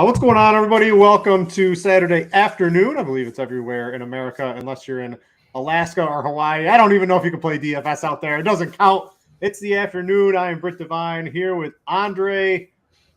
What's going on, everybody? Welcome to Saturday afternoon. I believe it's everywhere in America, unless you're in Alaska or Hawaii. I don't even know if you can play DFS out there. It doesn't count. It's the afternoon. I am Britt Devine here with Andre.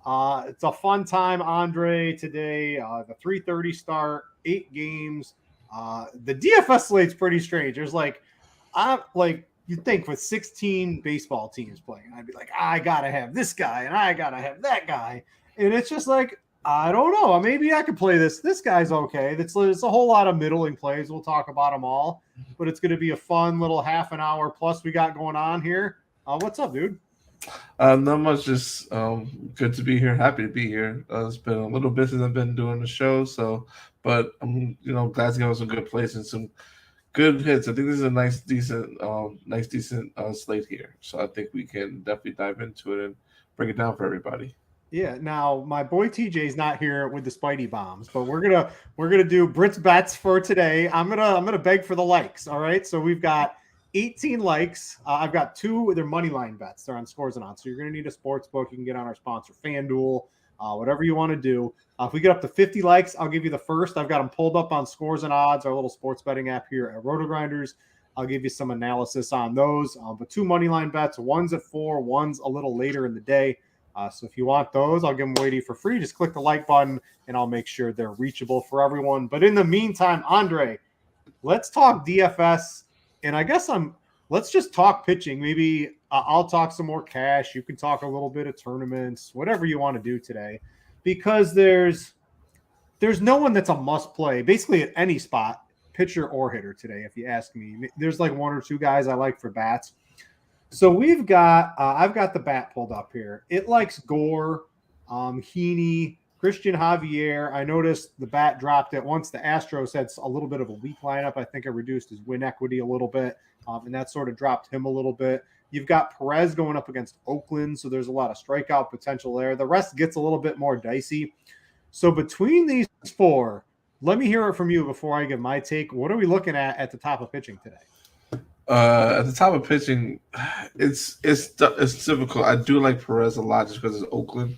It's a fun time, Andre, today. The 3:30 start, 8 games. The DFS slate's pretty strange. There's you'd think with 16 baseball teams playing, I'd be like, I gotta have this guy and I gotta have that guy. And it's just like, I don't know. Maybe I could play this. This guy's okay. It's a whole lot of middling plays. We'll talk about them all, but it's going to be a fun little half an hour plus we got going on here. What's up, dude? Not much. Just good to be here. Happy to be here. It's been a little bit since I've been doing the show, but I'm glad to get some good plays and some good hits. I think this is a nice, decent slate here. So I think we can definitely dive into it and break it down for everybody. Yeah. Now my boy TJ's not here with the Spidey bombs, but we're gonna do Britt's bets for today. I'm gonna beg for the likes. All right. So we've got 18 likes. I've got 2 they're money line bets. They're on Scores and Odds. So you're gonna need a sports book. You can get on our sponsor Fanduel. Whatever you want to do. If we get up to 50 likes, I'll give you the first. I've got them pulled up on Scores and Odds, our little sports betting app here at RotoGrinders. I'll give you some analysis on those. But 2 money line bets. One's at 4. One's a little later in the day. So if you want those, I'll give them away to you for free. Just click the like button, and I'll make sure they're reachable for everyone. But in the meantime, Andre, let's talk DFS. And I guess let's just talk pitching. Maybe I'll talk some more cash. You can talk a little bit of tournaments, whatever you want to do today. Because there's no one that's a must play, basically at any spot, pitcher or hitter today, if you ask me. There's like 1 or 2 guys I like for bats. So we've got I've got the bat pulled up here. It likes Gore, Heaney, Christian Javier. I noticed the bat dropped it once the Astros had a little bit of a weak lineup. I think it reduced his win equity a little bit, and that sort of dropped him a little bit. You've got Perez going up against Oakland, so there's a lot of strikeout potential there. The rest gets a little bit more dicey. So between these 4, let me hear it from you before I give my take. What are we looking at the top of pitching today? At the top of pitching, it's difficult. I do like Perez a lot just because it's Oakland.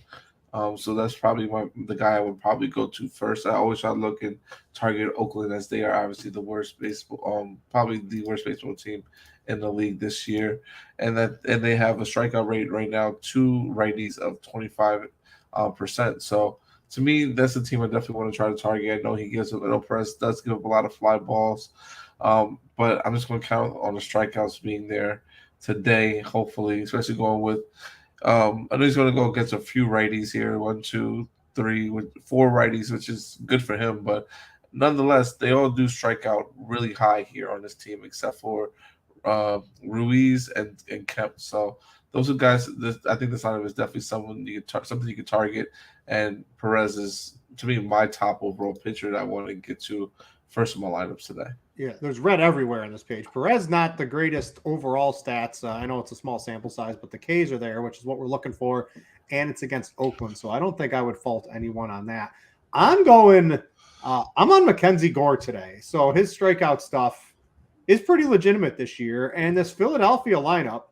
So that's probably the guy I would probably go to first. I always try to look and target Oakland as they are obviously the worst baseball, probably the worst baseball team in the league this year, and they have a strikeout rate right now, 2 righties of 25%. So to me, that's the team I definitely want to try to target. I know Perez does give up a lot of fly balls. But I'm just going to count on the strikeouts being there today, hopefully, especially going with I know he's going to go against a few righties here, 1, 2, 3, with 4 righties, which is good for him. But nonetheless, they all do strike out really high here on this team, except for Ruiz and Kemp. So those are guys. I think this lineup is definitely something you can target. And Perez is, to me, my top overall pitcher that I want to get to first of my lineups today. Yeah, there's red everywhere on this page. Perez, not the greatest overall stats. I know it's a small sample size, but the Ks are there, which is what we're looking for, and it's against Oakland. So I don't think I would fault anyone on that. I'm on Mackenzie Gore today. So his strikeout stuff is pretty legitimate this year. And this Philadelphia lineup,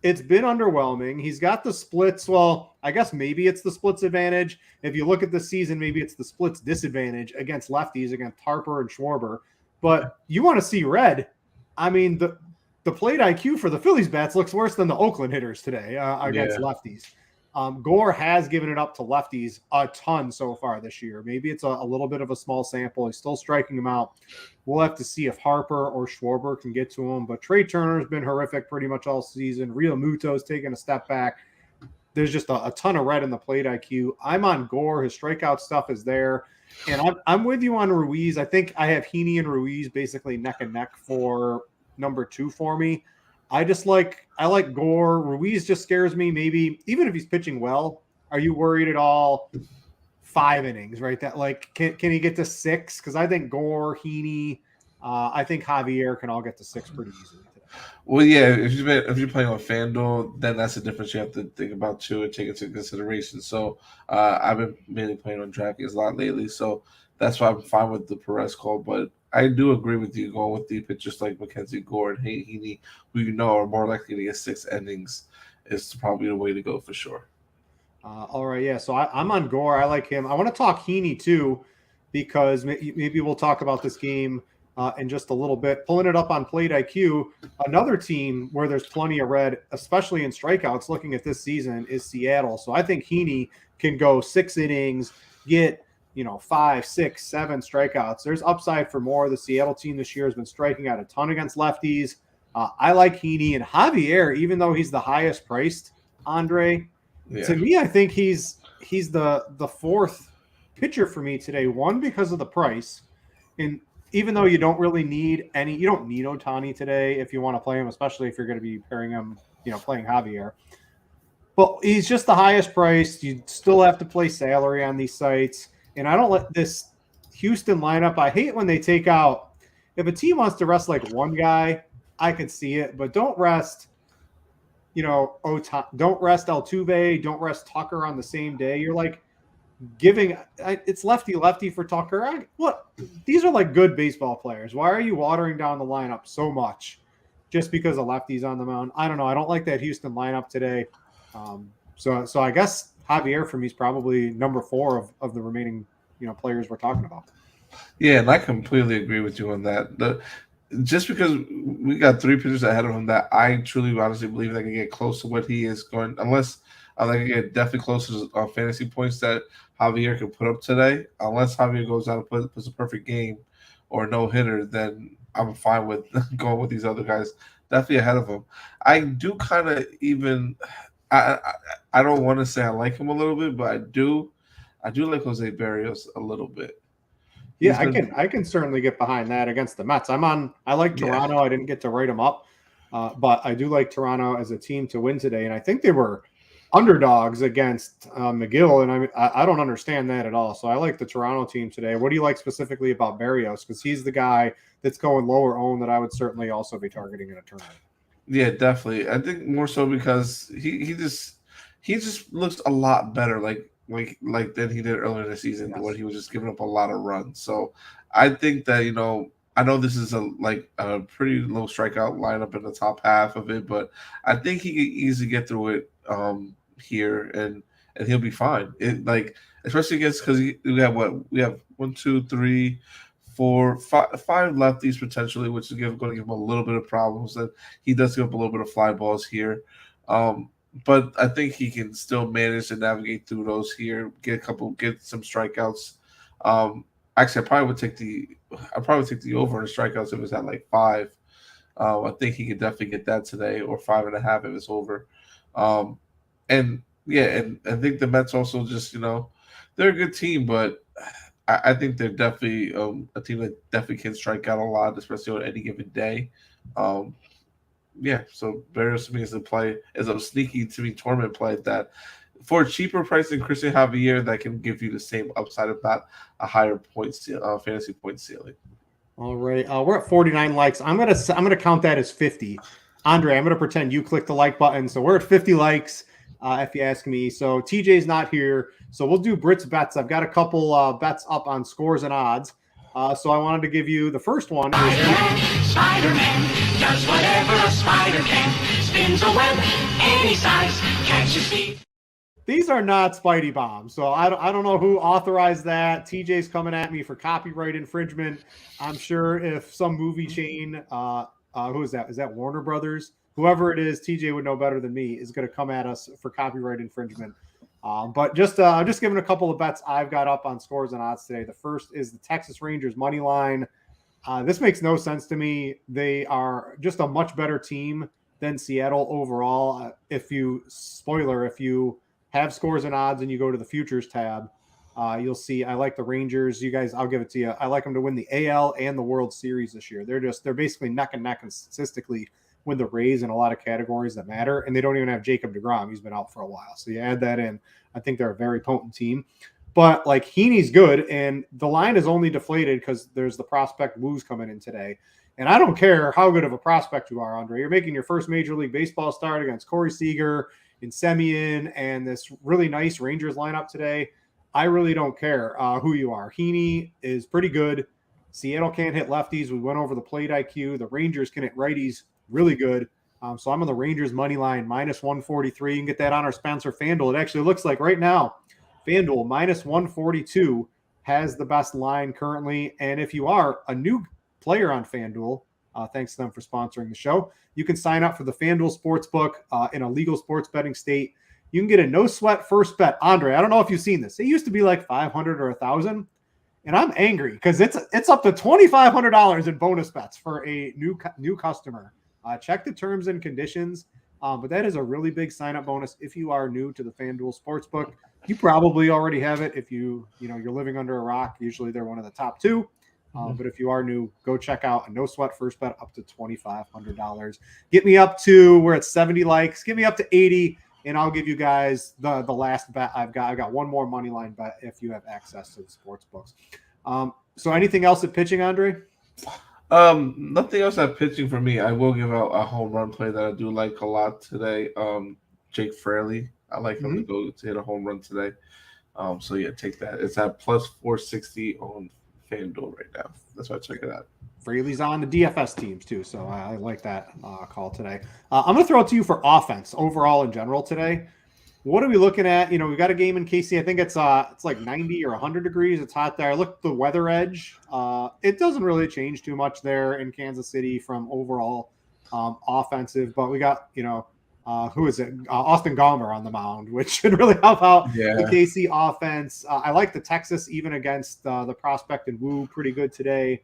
it's been underwhelming. He's got the splits. Well, I guess maybe it's the splits advantage. If you look at the season, maybe it's the splits disadvantage against lefties, against Harper and Schwarber. But you want to see red. I mean, the plate IQ for the Phillies bats looks worse than the Oakland hitters today against lefties. Gore has given it up to lefties a ton so far this year. Maybe it's a little bit of a small sample. He's still striking them out. We'll have to see if Harper or Schwarber can get to him. But Trey Turner's been horrific pretty much all season. Real Muto's taking a step back. There's just a ton of red in the plate IQ. I'm on Gore. His strikeout stuff is there. And I'm with you on Ruiz. I think I have Heaney and Ruiz basically neck and neck for number 2 for me. I like Gore. Ruiz just scares me. Maybe even if he's pitching well, are you worried at all? 5 innings, right? That can he get to 6? Because I think Gore, Heaney, I think Javier can all get to 6 pretty easily today. Well, yeah, if you're playing on FanDuel, then that's a difference you have to think about too and take into consideration. So I've been mainly playing on DraftKings a lot lately, so that's why I'm fine with the Perez call. But I do agree with you going with the pitchers like Mackenzie Gore and Heaney, who are more likely to get 6 innings, is probably the way to go for sure. All right, yeah. So I'm on Gore. I like him. I want to talk Heaney too, because maybe we'll talk about this game in just a little bit. Pulling it up on Plate IQ, another team where there's plenty of red, especially in strikeouts. Looking at this season is Seattle. So I think Heaney can go 6 innings, get 5, 6, 7 strikeouts. There's upside for more. The Seattle team this year has been striking out a ton against lefties. I like Heaney and Javier, even though he's the highest priced. Andre, Yeah. to me, I think he's the fourth pitcher for me today. One, because of the price, and even though you don't really need you don't need Ohtani today if you want to play him, especially if you're going to be pairing him, playing Javier. But he's just the highest priced. You still have to play salary on these sites, and I don't let this Houston lineup. I hate when they take out. If a team wants to rest like one guy, I can see it, but don't rest. Don't rest Altuve, don't rest Tucker on the same day. You're like giving it's lefty for Tucker. These are like good baseball players. Why are you watering down the lineup so much just because of lefties on the mound? I don't know. I don't like that Houston lineup today. So I guess Javier for me is probably number 4 of the remaining players we're talking about. Yeah, and I completely agree with you on that. Just because we got 3 pitchers ahead of him that I truly honestly believe they can get close to what he is going, unless they can get definitely close to fantasy points that Javier can put up today. Unless Javier goes out and puts a perfect game or no hitter, then I'm fine with going with these other guys definitely ahead of him. I do kind of even I don't want to say I like him a little bit, but I do like Jose Barrios a little bit. Yeah, I can certainly get behind that against the Mets. I like Toronto. Yeah. I didn't get to write them up, but I do like Toronto as a team to win today. And I think they were underdogs against McGill, and I don't understand that at all. So I like the Toronto team today. What do you like specifically about Barrios? Because he's the guy that's going lower owned that I would certainly also be targeting in a tournament. Yeah, definitely. I think more so because he just looks a lot better. Like than he did earlier in the season, yes, when he was just giving up a lot of runs. So I think that I know this is a pretty low strikeout lineup in the top half of it, but I think he can easily get through it here and he'll be fine. Especially against, because we have 1, 2, 3, 4, 5 lefties potentially, which is going to give him a little bit of problems. And he does give up a little bit of fly balls here. But I think he can still manage to navigate through those here, get some strikeouts. Actually, I probably would take the over in the strikeouts if it's at like 5. I think he could definitely get that today, or 5.5 if it's over. And I think the Mets also just they're a good team, but I think they're definitely a team that definitely can strike out a lot, especially on any given day. Yeah, so Barrios to me is a sneaky to me tournament play that for a cheaper price than Christian Javier that can give you the same upside, if not a higher fantasy point ceiling. All right, we're at 49 likes. I'm gonna count that as 50. Andre, I'm gonna pretend you clicked the like button, so we're at 50 likes. If you ask me, so TJ's not here, so we'll do Brit's bets. I've got a couple bets up on scores and odds. So I wanted to give you the first one. Spider-Man does whatever a spider can. Spins a web any size, catches thief. These are not Spidey bombs, so I don't know who authorized that. TJ's coming at me for copyright infringement. I'm sure if some movie chain, who is that? Is that Warner Brothers? Whoever it is, TJ would know better than me, is going to come at us for copyright infringement. But I'm just giving a couple of bets I've got up on scores and odds today. The first is the Texas Rangers money line. This makes no sense to me. They are just a much better team than Seattle overall. If you have scores and odds and you go to the futures tab, you'll see I like the Rangers. You guys, I'll give it to you. I like them to win the AL and the World Series this year. They're basically neck and neck and statistically win the Rays in a lot of categories that matter, and they don't even have Jacob deGrom. He's been out for a while. So you add that in. I think they're a very potent team. But like Heaney's good, and the line is only deflated because there's the prospect Woos coming in today. And I don't care how good of a prospect you are, Andre. You're making your first Major League Baseball start against Corey Seager and Semien and this really nice Rangers lineup today. I really don't care who you are. Heaney is pretty good. Seattle can't hit lefties. We went over the plate IQ. The Rangers can hit righties really good. So I'm on the Rangers money line minus 143. You can get that on our sponsor FanDuel. It actually looks like right now FanDuel minus 142 has the best line currently. And if you are a new player on FanDuel, thanks to them for sponsoring the show, you can sign up for the FanDuel Sportsbook in a legal sports betting state. You can get a no sweat first bet. Andre, I don't know if you've seen this. It used to be like 500 or 1,000. And I'm angry because it's up to $2,500 in bonus bets for a new customer. Check the terms and conditions. But that is a really big sign-up bonus if you are new to the FanDuel Sportsbook. You probably already have it if you're living under a rock. Usually they're one of the top two. But if you are new, go check out a no sweat first bet up to $2,500. Get me up to we're at 70 likes. Get me up to 80, and I'll give you guys the last bet I've got. I've got one more money line bet if you have access to the sports books. So anything else at pitching, Andre? Nothing else at pitching for me. I will give out a home run play that I do like a lot today. Jake Fraley. I like him to go to hit a home run today. So yeah, take that. It's at plus 460 on FanDuel right now. That's why I check it out. Fraley's on the DFS teams too, so I like that call today. I'm going to throw it to you for offense overall in general today. What are we looking at? We got a game in KC. I think it's like 90 or 100 degrees. It's hot there. I looked at the weather edge. It doesn't really change too much there in Kansas City from overall offensive, but we got who is it? Austin Gomber on the mound, which should really help out the KC offense. I like the Texas even against the prospect and Wu pretty good today.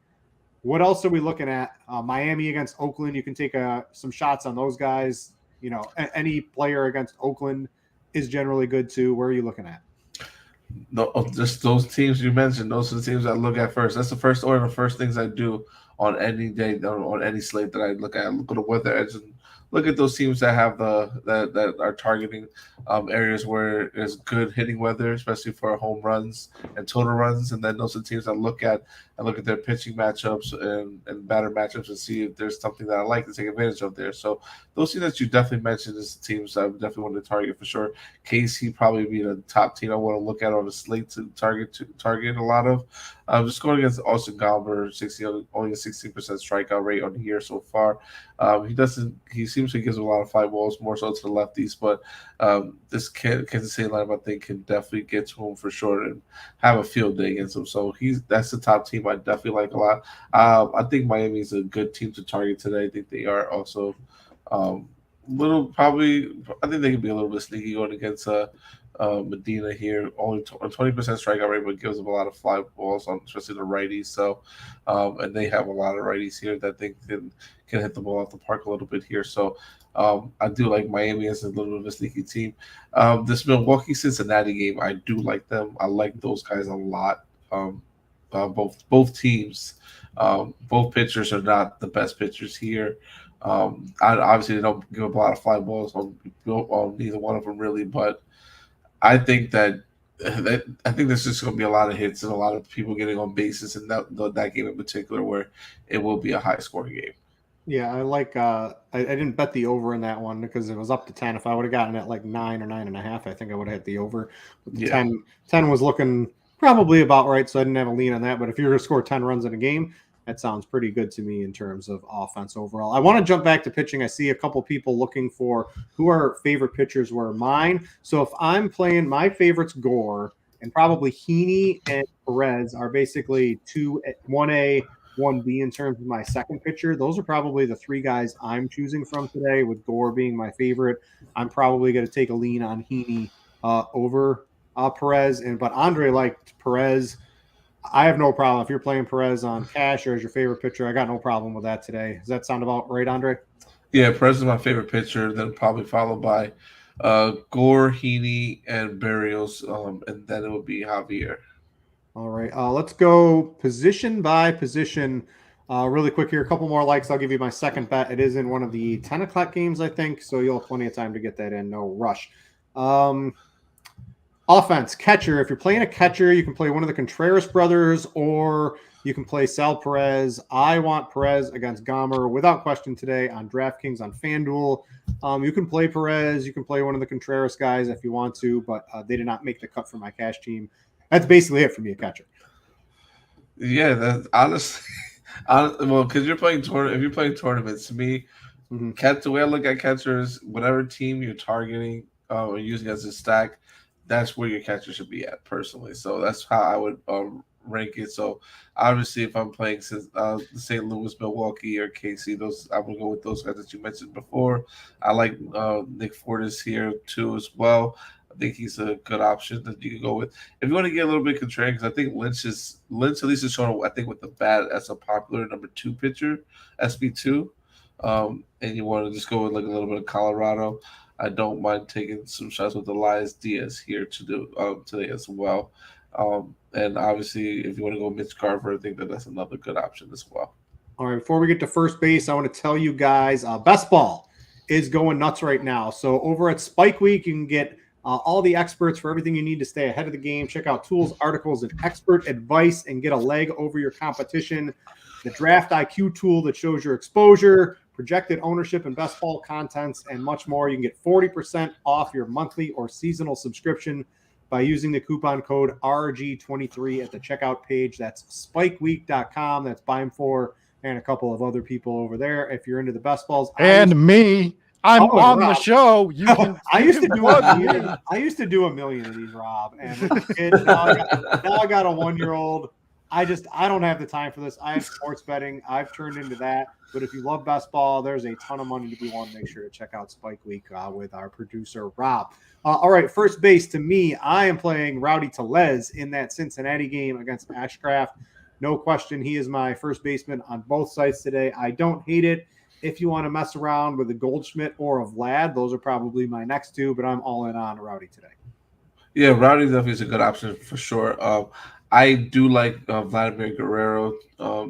What else are we looking at? Miami against Oakland. You can take some shots on those guys. Any player against Oakland is generally good too. Where are you looking at? No, just those teams you mentioned. Those are the teams I look at first. That's the first order of the first things I do on any day, on any slate that I look at. I look at the weather edge and look at those teams that have that are targeting areas where there's good hitting weather, especially for home runs and total runs. And then those are the teams I look at their pitching matchups and batter matchups and see if there's something that I like to take advantage of there. So those teams that you definitely mentioned is the teams I definitely want to target for sure. KC probably be the top team I want to look at on the slate to target a lot of. Just going against Austin Gomber, only a 16% strikeout rate on the year so far. He seems to give a lot of fly balls, more so to the lefties, but this Kansas City lineup I think can definitely get to him for sure and have a field day against him. So that's the top team I definitely like a lot. I think Miami is a good team to target today. I think they are also I think they can be a little bit sneaky going against Medina here. Only 20% strikeout rate, but gives them a lot of fly balls, especially the righties. So, and they have a lot of righties here that they can hit the ball off the park a little bit here. So, I do like Miami as a little bit of a sneaky team. This Milwaukee-Cincinnati game, I do like them. I like those guys a lot. Both teams, both pitchers are not the best pitchers here. Obviously, they don't give up a lot of fly balls on neither one of them really, but I think there's just going to be a lot of hits and a lot of people getting on bases in that game in particular, where it will be a high scoring game. Yeah, I like. I didn't bet the over in that one because it was up to 10. If I would have gotten it like 9 or 9.5, I think I would have hit the over. But the 10 was looking probably about right, so I didn't have a lean on that. But if you're going to score 10 runs in a game, that sounds pretty good to me in terms of offense overall. I want to jump back to pitching. I see a couple people looking for who our favorite pitchers were. Mine. So if I'm playing, my favorites Gore and probably Heaney and Perez are basically 1A, 1B in terms of my second pitcher. Those are probably the three guys I'm choosing from today, with Gore being my favorite. I'm probably going to take a lean on Heaney over Perez. But Andre liked Perez. I have no problem. If you're playing Perez on cash or as your favorite pitcher, I got no problem with that today. Does that sound about right, Andre? Yeah, Perez is my favorite pitcher, then probably followed by Gore, Heaney, and Barrios, and then it would be Javier. All right. Let's go position by position really quick here. A couple more likes. I'll give you my second bet. It is in one of the 10 o'clock games, I think, so you'll have plenty of time to get that in. No rush. Offense, catcher. If you're playing a catcher, you can play one of the Contreras brothers or you can play Sal Perez. I want Perez against Gomer without question today on DraftKings, on FanDuel. You can play Perez. You can play one of the Contreras guys if you want to, but they did not make the cut for my cash team. That's basically it for me, a catcher. Yeah, that's honestly, well, because if you're playing tournaments, to me, The way I look at catchers, whatever team you're targeting or using as a stack, that's where your catcher should be at personally. So that's how I would rank it. So obviously, if I'm playing St. Louis, Milwaukee, or KC, those I'm gonna go with those guys that you mentioned before. I like Nick Fortis here too as well. I think he's a good option that you can go with. If you want to get a little bit contrarian, because I think Lynch at least is shown, I think, with the bat as a popular number 2 pitcher, SB2. And you want to just go with like a little bit of Colorado, I don't mind taking some shots with Elias Diaz here to do today as well. And obviously, if you want to go Mitch Garver, I think that's another good option as well. All right, before we get to first base, I want to tell you guys, Best Ball is going nuts right now. So over at Spike Week, you can get all the experts for everything you need to stay ahead of the game. Check out tools, articles, and expert advice and get a leg over your competition. The Draft IQ tool that shows your exposure, projected ownership and best ball contents, and much more. You can get 40% off your monthly or seasonal subscription by using the coupon code RG23 at the checkout page. That's spikeweek.com. That's Bime4 and a couple of other people over there. If you're into the best balls. Me. I'm on Rob. The show. You can. I used to do a million of these, Rob. And now I got a 1-year-old. I don't have the time for this. I have sports betting. I've turned into that. But if you love best ball, there's a ton of money to be won. Make sure to check out Spike Week with our producer, Rob. All right, first base to me, I am playing Rowdy Tellez in that Cincinnati game against Ashcraft. No question, he is my first baseman on both sides today. I don't hate it. If you want to mess around with a Goldschmidt or a Vlad, those are probably my next two, but I'm all in on Rowdy today. Yeah, Rowdy definitely is a good option for sure. I do like Vladimir Guerrero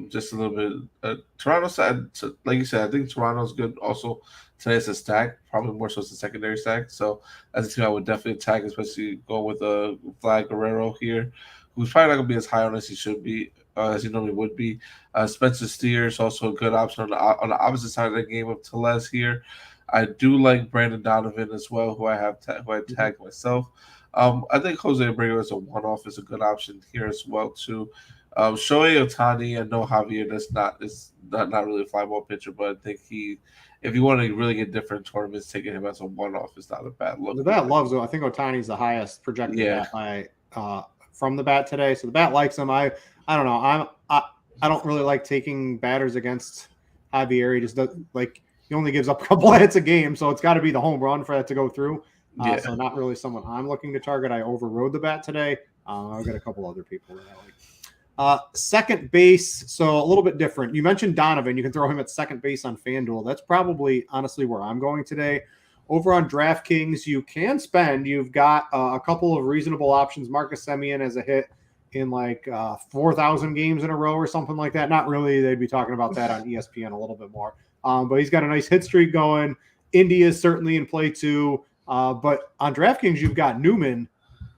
just a little bit. Toronto side, like you said, I think Toronto's good also. Today it's a stack, probably more so it's a secondary stack. So as a team, I would definitely attack, especially going with Vlad Guerrero here, who's probably not going to be as high on as he should be, as he normally would be. Spencer Steer is also a good option on the opposite side of the game of Tellez here. I do like Brandon Donovan as well, who I tagged myself. I think Jose Abreu as a one-off is a good option here as well too. Shohei Ohtani, I know Javier is not really a fly ball pitcher, but I think if you want to really get different tournaments, taking him as a one-off is not a bad look. The bat loves him. I think Ohtani's the highest projected bat from the bat today, so the bat likes him. I don't know. I don't really like taking batters against Javier. He just does he only gives up a couple hits a game, so it's got to be the home run for that to go through. So not really someone I'm looking to target. I overrode the bat today. I've got a couple other people that I like. Second base, so a little bit different. You mentioned Donovan. You can throw him at second base on Fanduel. That's probably, honestly, where I'm going today. Over on DraftKings, you can spend. You've got a couple of reasonable options. Marcus Semien has a hit in 4,000 games in a row or something like that. Not really. They'd be talking about that on ESPN a little bit more. But he's got a nice hit streak going. India is certainly in play too. But on DraftKings, you've got Newman.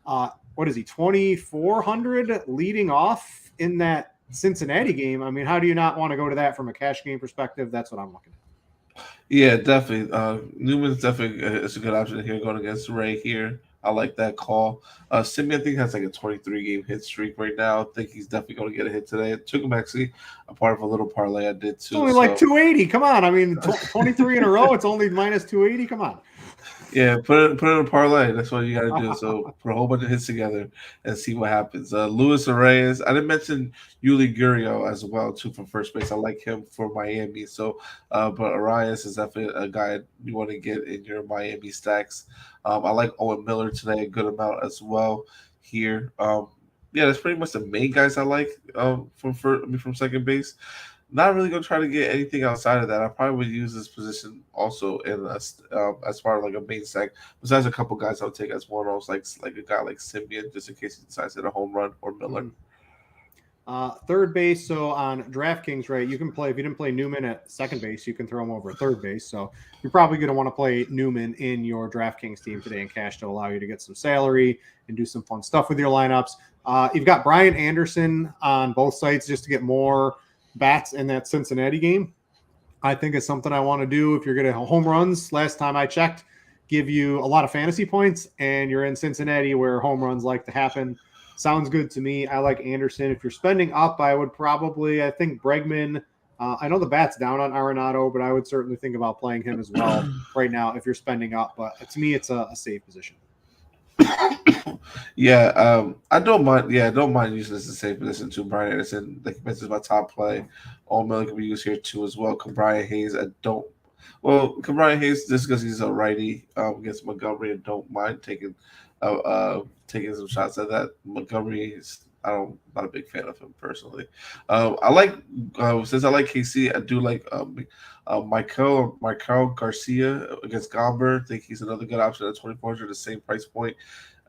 What is he, 2,400 leading off in that Cincinnati game? I mean, how do you not want to go to that from a cash game perspective? That's what I'm looking at. Yeah, definitely. Newman's definitely is a good option here going against Ray here. I like that call. Simeon, I think, has a 23-game hit streak right now. I think he's definitely going to get a hit today. It took him actually a part of a little parlay I did too. It's only 280. Come on. I mean, 23 in a row. It's only minus 280. Come on. Yeah, put it in a parlay. That's what you got to do. So put a whole bunch of hits together and see what happens. Luis Reyes. I didn't mention Yuli Gurriel as well too from first base. I like him for Miami. So, but Arias is definitely a guy you want to get in your Miami stacks. I like Owen Miller today a good amount as well here. That's pretty much the main guys I like from second base. Not really going to try to get anything outside of that. I probably would use this position also in as part of a main stack. Besides a couple guys I'll take as one-offs, like a guy like Simeon, just in case he decides to hit a home run, or Miller. Third base, so on DraftKings, right, you can play, if you didn't play Newman at second base, you can throw him over at third base. So you're probably going to want to play Newman in your DraftKings team today in cash to allow you to get some salary and do some fun stuff with your lineups. You've got Brian Anderson on both sides just to get more bats in that Cincinnati game. I think it's something I want to do. If you're going to home runs, last time I checked, give you a lot of fantasy points, and you're in Cincinnati where home runs like to happen. Sounds good to me. I like Anderson. If you're spending up, I would probably, I think Bregman I know the bat's down on Arenado, but I would certainly think about playing him as well right now if you're spending up. But to me, it's a safe position. Yeah, I don't mind. Yeah, I don't mind using this as a safe position too. Brian Anderson, like you mentioned, is my top play. All Miller can be used here too as well. Brian Hayes, I don't. Well, Brian Hayes, just because he's a righty against Montgomery, I don't mind taking some shots at that. Montgomery is. Not a big fan of him personally. I like since I like KC, I do like Michael Garcia against Gomber. I think he's another good option at 2,400, the same price point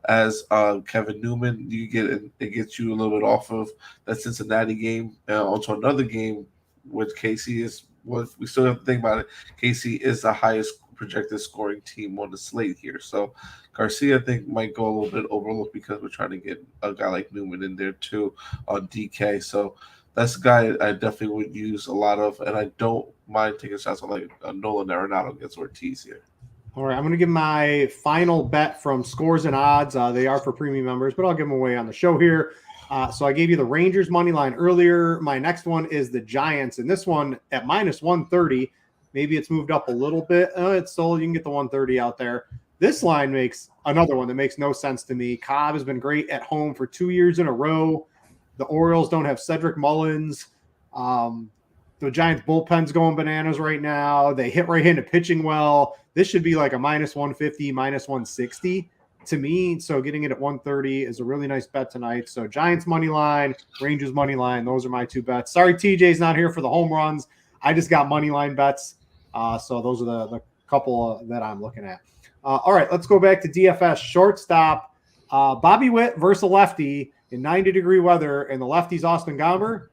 as Kevin Newman. It gets you a little bit off of that Cincinnati game onto another game with KC is what we still have to think about it. KC is the highest projected scoring team on the slate here. So Garcia, I think, might go a little bit overlooked because we're trying to get a guy like Newman in there too on DK. So that's a guy I definitely would use a lot of, and I don't mind taking shots on like Nolan Arenado against Ortiz here. All right, I'm going to give my final bet from Scores and Odds. They are for premium members, but I'll give them away on the show here. So I gave you the Rangers money line earlier. My next one is the Giants, and this one at minus 130. Maybe it's moved up a little bit. It's still, you can get the 130 out there. This line makes another one that makes no sense to me. Cobb has been great at home for 2 years in a row. The Orioles don't have Cedric Mullins. The Giants bullpen's going bananas right now. They hit right-handed pitching well. This should be like a minus 150, minus 160 to me. So getting it at 130 is a really nice bet tonight. So Giants money line, Rangers money line. Those are my two bets. Sorry, TJ's not here for the home runs. I just got money line bets. So those are the couple that I'm looking at. All right, let's go back to DFS. Shortstop, Bobby Witt versus a lefty in 90-degree weather, and the lefty's Austin Gomber.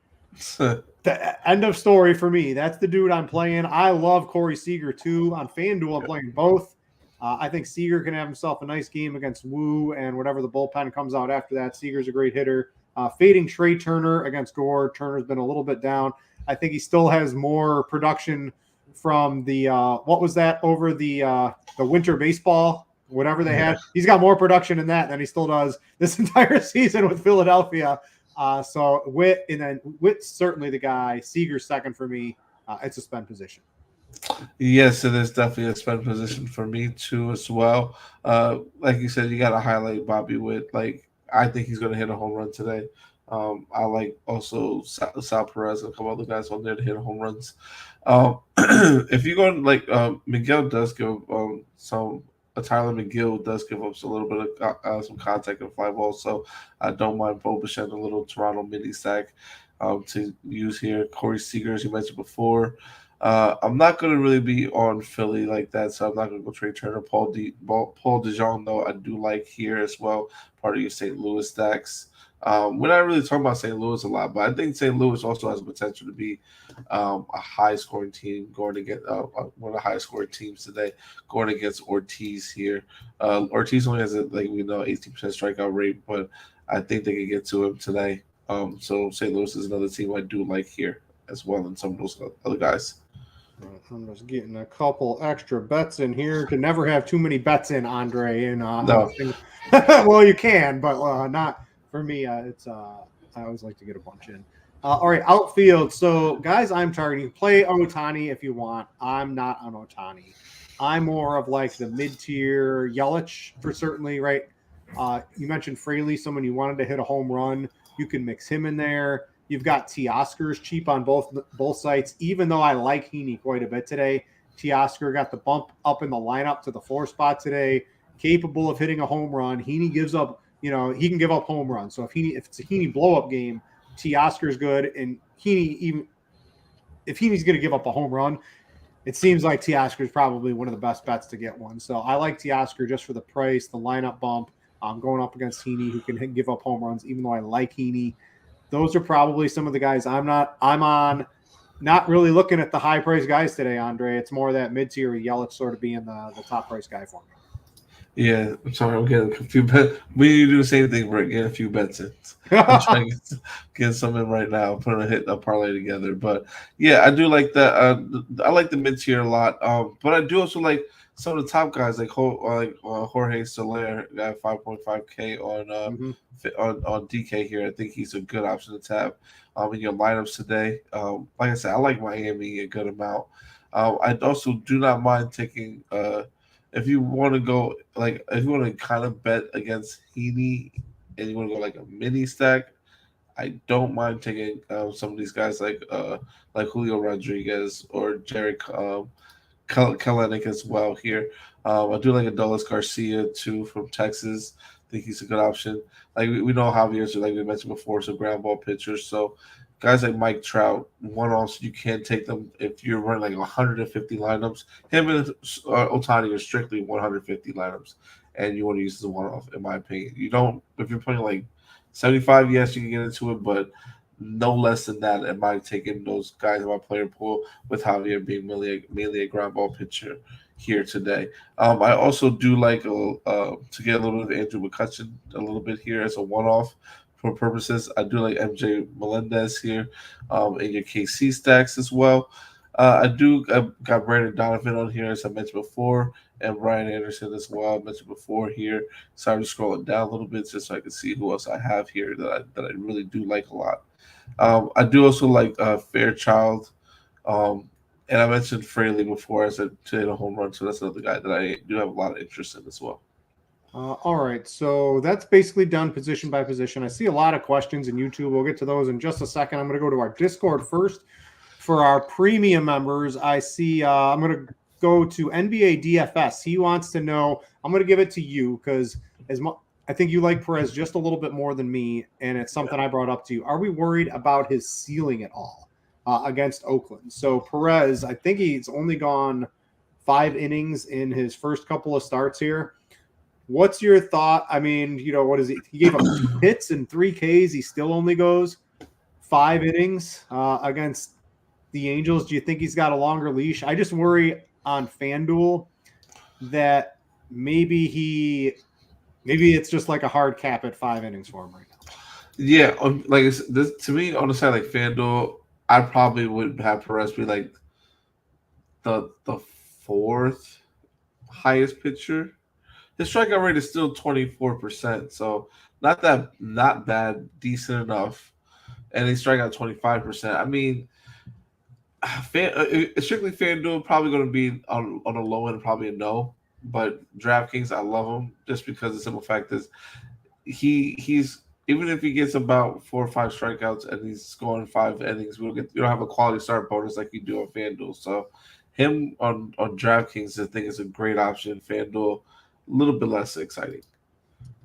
The end of story for me. That's the dude I'm playing. I love Corey Seager too. On FanDuel, I'm playing both. I think Seager can have himself a nice game against Wu and whatever the bullpen comes out after that. Seager's a great hitter. Fading Trey Turner against Gore. Turner's been a little bit down. I think he still has more production from the what was that over the winter baseball, whatever they had. He's got more production in that than he still does this entire season with Philadelphia. So Witt, and then Witt's certainly the guy. Seager's second for me. It's a spend position. Yes, it is definitely a spend position for me too as well. Like you said, you got to highlight Bobby Witt. Like I think he's going to hit a home run today. I like also Sal Perez and a couple other guys on there to hit home runs. If you go like Miguel does give Tyler McGill does give up a little bit of some contact and fly balls, so I don't mind Bo Bichette, a little Toronto mini stack to use here. Corey Seager, as you mentioned before. I'm not going to really be on Philly like that, so I'm not going to go Trey Turner. Paul DeJong, though, I do like here as well, part of your St. Louis stacks. We're not really talking about St. Louis a lot, but I think St. Louis also has the potential to be a high-scoring team going against one of the highest-scoring teams today, going against Ortiz here. Ortiz only has a 18% strikeout rate, but I think they can get to him today. So St. Louis is another team I do like here as well, and some of those other guys. I'm just getting a couple extra bets in here. Can never have too many bets in, Andre. And No. Well, you can, but not for me. I always like to get a bunch in. All right, outfield. So, guys, I'm targeting. Play Ohtani if you want. I'm not on Ohtani. I'm more of like the mid-tier Yelich for certainly, right? You mentioned Fraley, someone you wanted to hit a home run. You can mix him in there. You've got Teoscar's cheap on both sites, even though I like Heaney quite a bit today. Teoscar got the bump up in the lineup to the 4 spot today, capable of hitting a home run. Heaney gives up, he can give up home runs. So if it's a Heaney blow-up game, Teoscar's good. And Heaney, even if Heaney's going to give up a home run, it seems like Teoscar is probably one of the best bets to get one. So I like Teoscar just for the price, the lineup bump. I'm going up against Heaney, who can give up home runs, even though I like Heaney. Those are probably some of the guys I'm on. Not really looking at the high price guys today, Andre. It's more that mid-tier Yelich sort of being the top price guy for me. Yeah, I'm sorry, I'm getting a few bets. We need to do the same thing, Rick. Get a few bets in. I'm trying to get some in right now, put a parlay together. But yeah, I do like that. I like the mid tier a lot. But I do also like some of the top guys like Jorge Soler got 5.5K Mhm. on DK here. I think he's a good option to tap in your lineups today. Like I said, I like Miami a good amount. I also do not mind taking if you want to go like if you want to kind of bet against Heaney and you want to go like a mini stack. I don't mind taking some of these guys like Julio Rodriguez or Jared Kelenic as well here. I do like Adolis Garcia too from Texas. I think he's a good option. Like we know Javier's like we mentioned before, so ground ball pitchers. So guys like Mike Trout, one also you can take them if you're running like 150 lineups. Him and Otani are strictly 150 lineups, and you want to use as a one off. In my opinion, you don't if you're playing like 75. Yes, you can get into it, but no less than that. Am I taking those guys in my player pool with Javier being mainly a ground ball pitcher here today? I also do like to get a little bit of Andrew McCutcheon a little bit here as a one-off for purposes. I do like MJ Melendez here in your KC stacks as well. I got Brandon Donovan on here as I mentioned before, and Ryan Anderson as well. I mentioned before here. Sorry to scroll it down a little bit just so I can see who else I have here that I really do like a lot. I do also like Fairchild, and I mentioned Fraley before as a to hit a home run, so that's another guy that I do have a lot of interest in as well. All right, so that's basically done position by position. I see a lot of questions in YouTube. We'll get to those in just a second. I'm going to go to our Discord first. For our premium members, I see I'm going to go to NBA DFS. He wants to know, I'm going to give it to you because I think you like Perez just a little bit more than me, and it's something I brought up to you. Are we worried about his ceiling at all against Oakland? So Perez, I think he's only gone 5 innings in his first couple of starts here. What's your thought? I mean, what is he? He gave up 2 hits and 3 Ks. He still only goes 5 innings against the Angels. Do you think he's got a longer leash? I just worry on FanDuel that maybe it's just like a hard cap at 5 innings for him right now. Yeah, like this to me on the side like FanDuel, I probably would have Perez be like the 4th highest pitcher. His strikeout rate is still 24%, so not bad, decent enough. And he strike out 25%. I mean, strictly FanDuel probably going to be on the low end, probably a no. But DraftKings, I love him just because the simple fact is he's even if he gets about 4 or 5 strikeouts and he's scoring 5 innings, you don't have a quality start bonus like you do on FanDuel. So him on DraftKings, I think is a great option. FanDuel, a little bit less exciting.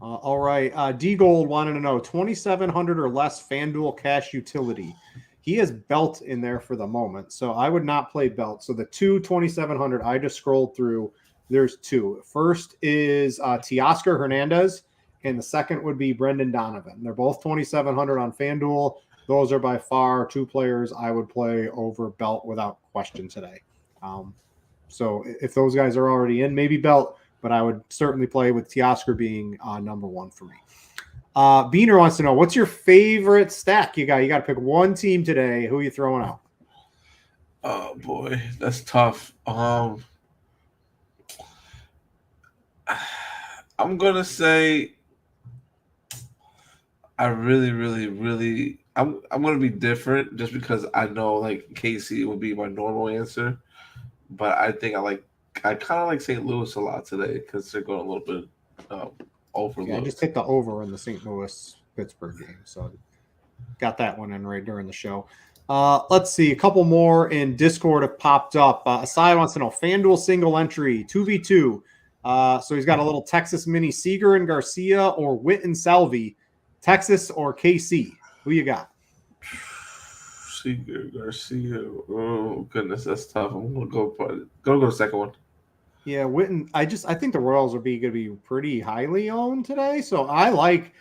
All right. D Gold wanted to know 2,700 or less FanDuel cash utility. He has Belt in there for the moment, so I would not play Belt. So the 2,700 I just scrolled through, there's 2. First is Teoscar Hernandez, and the second would be Brendan Donovan. They're both 2,700 on FanDuel. Those are by far 2 players I would play over Belt without question today. So if those guys are already in, maybe Belt, but I would certainly play with Teoscar being number 1 for me. Beaner wants to know, what's your favorite stack you got? You got to pick one team today. Who are you throwing out? Oh boy, that's tough. I'm gonna say I really I'm gonna be different just because I know like KC would be my normal answer, but I think I kind of like St. Louis a lot today because they're going a little bit over. Yeah, I just hit the over in the St. Louis Pittsburgh game, so got that one in right during the show. Let's see, a couple more in Discord have popped up. Asai wants to know FanDuel single entry 2v2. So he's got a little Texas mini Seager and Garcia or Witt and Salvi, Texas or KC. Who you got? Seager, Garcia. Oh goodness, that's tough. I'm gonna go the second one. Yeah, Witten. I think the Royals are going to be pretty highly owned today. So I like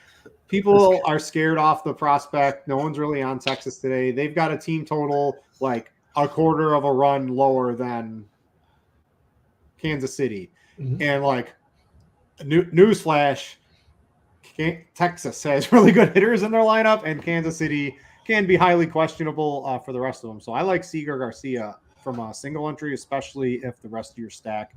people are scared off the prospect. No one's really on Texas today. They've got a team total like a quarter of a run lower than Kansas City. Mm-hmm. And like newsflash, Texas has really good hitters in their lineup, and Kansas City can be highly questionable for the rest of them. So I like Seager Garcia from a single entry, especially if the rest of your stack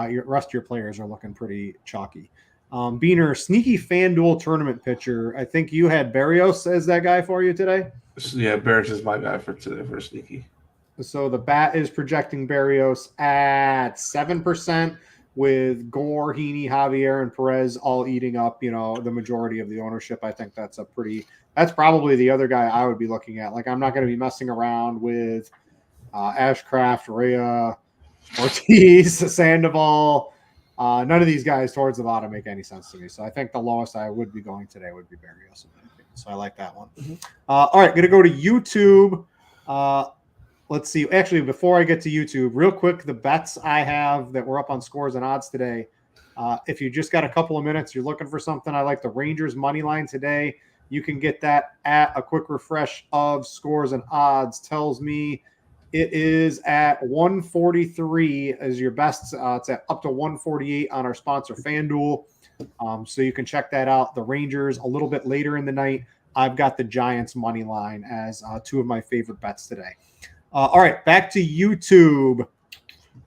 Your rest of your players are looking pretty chalky. Beaner, sneaky FanDuel tournament pitcher. I think you had Barrios as that guy for you today. So, yeah, Barrett is my guy for today for sneaky. So the bat is projecting Barrios at 7%, with Gore, Heaney, Javier, and Perez all eating up, the majority of the ownership. I think that's probably the other guy I would be looking at. Like, I'm not going to be messing around with Ashcraft, Rhea, Ortiz, Sandoval. None of these guys towards the bottom make any sense to me. So I think the lowest I would be going today would be Barrios. So I like that one. All right, going to go to YouTube. Let's see. Actually, before I get to YouTube, real quick, the bets I have that were up on Scores and Odds today. If you just got a couple of minutes, you're looking for something, I like the Rangers money line today. You can get that at a quick refresh of Scores and Odds. Tells me it is at 143 as your best. It's at up to 148 on our sponsor FanDuel. So you can check that out. The Rangers a little bit later in the night. I've got the Giants money line as two of my favorite bets today. All right, back to YouTube.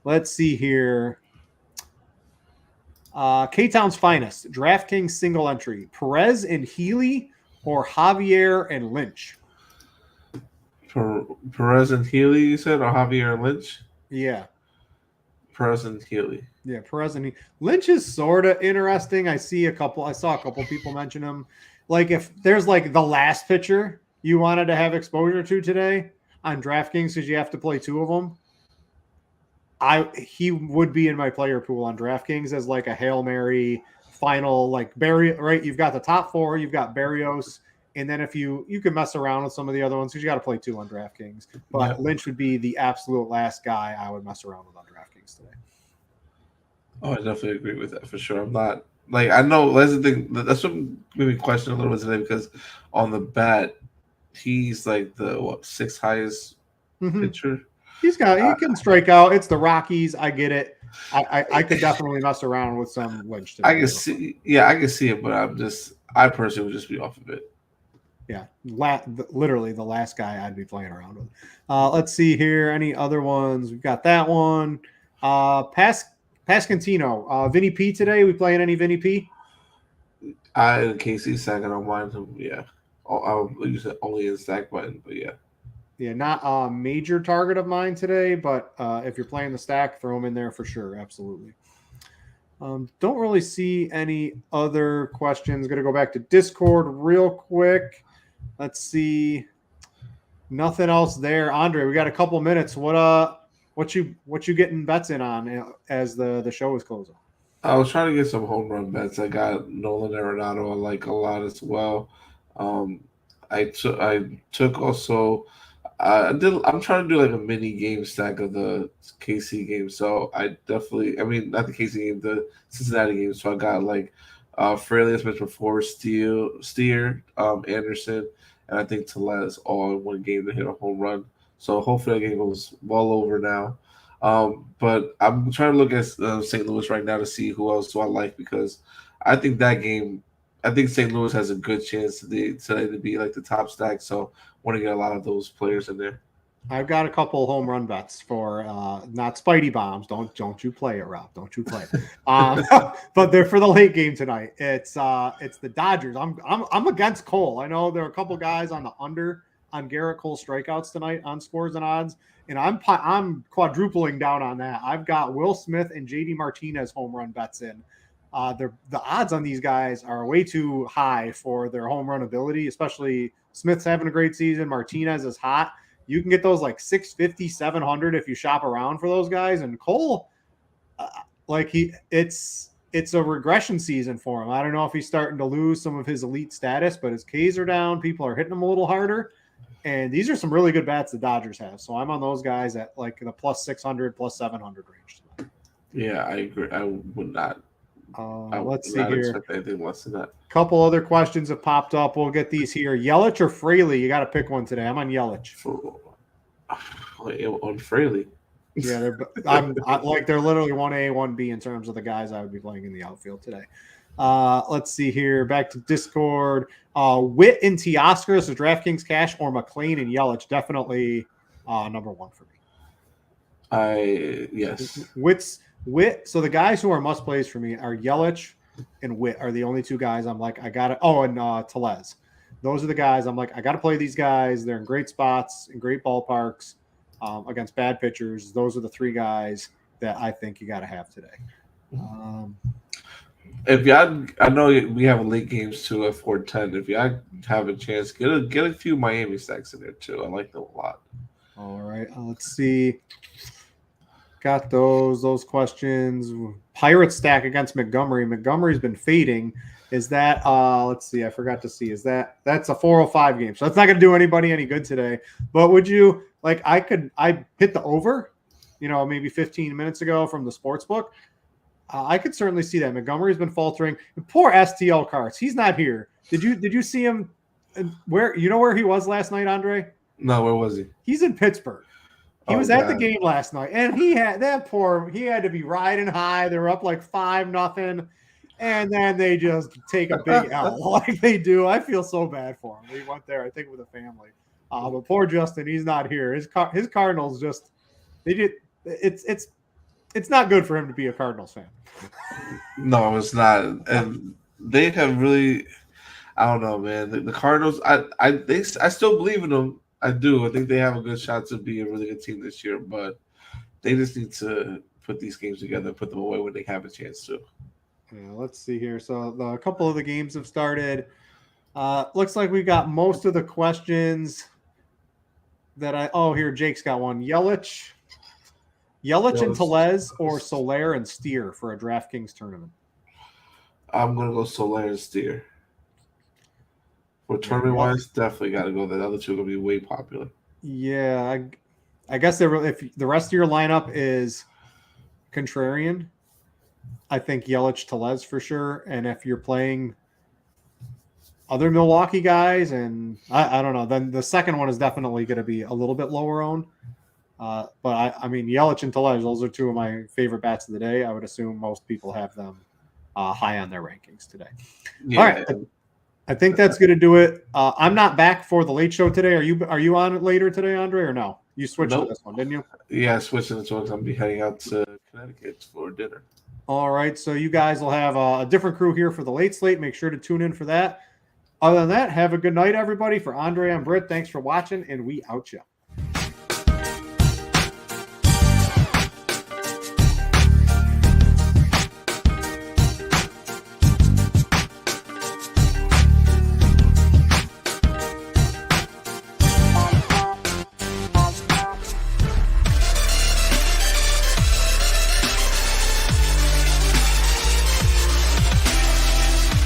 Let's see here. K-Town's finest, DraftKings single entry, Perez and Healy or Javier and Lynch? Perez and Healy, you said, or Javier and Lynch? Yeah. Perez and Healy. Yeah, Perez and Healy. Lynch is sort of interesting. I saw a couple people mention him. Like, if there's like the last pitcher you wanted to have exposure to today on DraftKings because you have to play two of them, he would be in my player pool on DraftKings as like a Hail Mary final, like right? You've got the top four, you've got Barrios, and then if you can mess around with some of the other ones because you got to play two on DraftKings. But Yep. Lynch would be the absolute last guy I would mess around with on DraftKings today. Oh, I definitely agree with that for sure. I'm not like, I know that's the thing. That's what made me question a little bit today because on the bat, he's like the sixth highest pitcher. He can strike out. It's the Rockies. I get it. I could definitely mess around with some Lynch today. I can see it, but I personally would just be off of it. Yeah, literally the last guy I'd be playing around with. Let's see here. Any other ones? We've got that one. Pascantino. Vinny P today. We playing any Vinny P? In KC second, I don't mind him. Yeah. I'll use it only in stack button, but yeah. Yeah, not a major target of mine today, but if you're playing the stack, throw him in there for sure. Absolutely. Don't really see any other questions. Going to go back to Discord real quick. Let's see. Nothing else there. Andre, we got a couple minutes. What you getting bets in on as the show is closing? I was trying to get some home run bets. I got Nolan Arenado. I like a lot as well. I took also. I'm trying to do like a mini game stack of the KC game. So I definitely, not the KC game, the Cincinnati game. So I got like Fraley, as mentioned before, Steer, Anderson, and I think Tellez all in one game to hit a home run. So hopefully that game goes well over now. But I'm trying to look at St. Louis right now to see who else do I like because I think that game. I think St. Louis has a good chance today to be like the top stack. So want to get a lot of those players in there. I've got a couple home run bets for not Spidey bombs. Don't you play it, Rob? Don't you play it? But they're for the late game tonight. It's the Dodgers. I'm against Cole. I know there are a couple guys on the under on Garrett Cole strikeouts tonight on Scores and Odds, and I'm quadrupling down on that. I've got Will Smith and JD Martinez home run bets in. The odds on these guys are way too high for their home run ability, especially Smith's having a great season. Martinez is hot. You can get those like 650, 700 if you shop around for those guys. And Cole, it's a regression season for him. I don't know if he's starting to lose some of his elite status, but his Ks are down. People are hitting him a little harder. And these are some really good bats the Dodgers have. So I'm on those guys at like the plus 600, plus 700 range tonight. Yeah, I agree. I would not. Let's see here. Expect anything less than that. Couple other questions have popped up. We'll get these here. Yelich or Fraley? You got to pick one today. I'm on Yelich. On Fraley. Yeah, they're literally 1A, 1B in terms of the guys I would be playing in the outfield today. Let's see here. Back to Discord. Witt and Teoscar, so DraftKings cash, or McLean and Yelich. Definitely number one for me. Yes. Witt. So the guys who are must plays for me are Yelich and Witt are the only two guys I'm like, I got to. Oh, and Tellez. Those are the guys I'm like, I got to play these guys. They're in great spots, in great ballparks, against bad pitchers. Those are the three guys that I think you got to have today. If y'all, I know we have late games too at 410. If y'all have a chance, get a few Miami stacks in there too. I like them a lot. All right, let's see. Got those questions. Pirate stack against Montgomery. Montgomery's been fading. Is that let's see, I forgot to see. That's a 405 game. So that's not gonna do anybody any good today. But would you like I hit the over, maybe 15 minutes ago from the sports book. I could certainly see that. Montgomery's been faltering. Poor STL Carts. He's not here. Did you see him where he was last night, Andre? No, where was he? He's in Pittsburgh. He was at the game last night, and he had to be riding high. They were up like 5-0, and then they just take a big L like they do. I feel so bad for him. He went there, I think, with a family. But poor Justin, he's not here. His Cardinals just it's not good for him to be a Cardinals fan. No, it's not, and they have really. I don't know, man. The Cardinals, I still believe in them. I do. I think they have a good shot to be a really good team this year, but they just need to put these games together and put them away when they have a chance to. Yeah, let's see here. So a couple of the games have started. Looks like we got most of the questions that here, Jake's got one. Yelich and Tellez or Soler and Steer for a DraftKings tournament? I'm going to go Soler and Steer. For tournament-wise, definitely got to go. The other two are going to be way popular. Yeah, I guess if the rest of your lineup is contrarian, I think Yelich Tellez for sure. And if you're playing other Milwaukee guys, and I don't know, then the second one is definitely going to be a little bit lower owned. But I mean, Yelich and Tellez, those are two of my favorite bats of the day. I would assume most people have them high on their rankings today. Yeah. All right. I think that's going to do it. I'm not back for the late show today. Are you on it later today, Andre, or no? You switched to this one, didn't you? Yeah, I switched to this one. I'm going to be heading out to Connecticut for dinner. All right. So you guys will have a different crew here for the late slate. Make sure to tune in for that. Other than that, have a good night, everybody. For Andre, I'm Britt. Thanks for watching, and we out ya.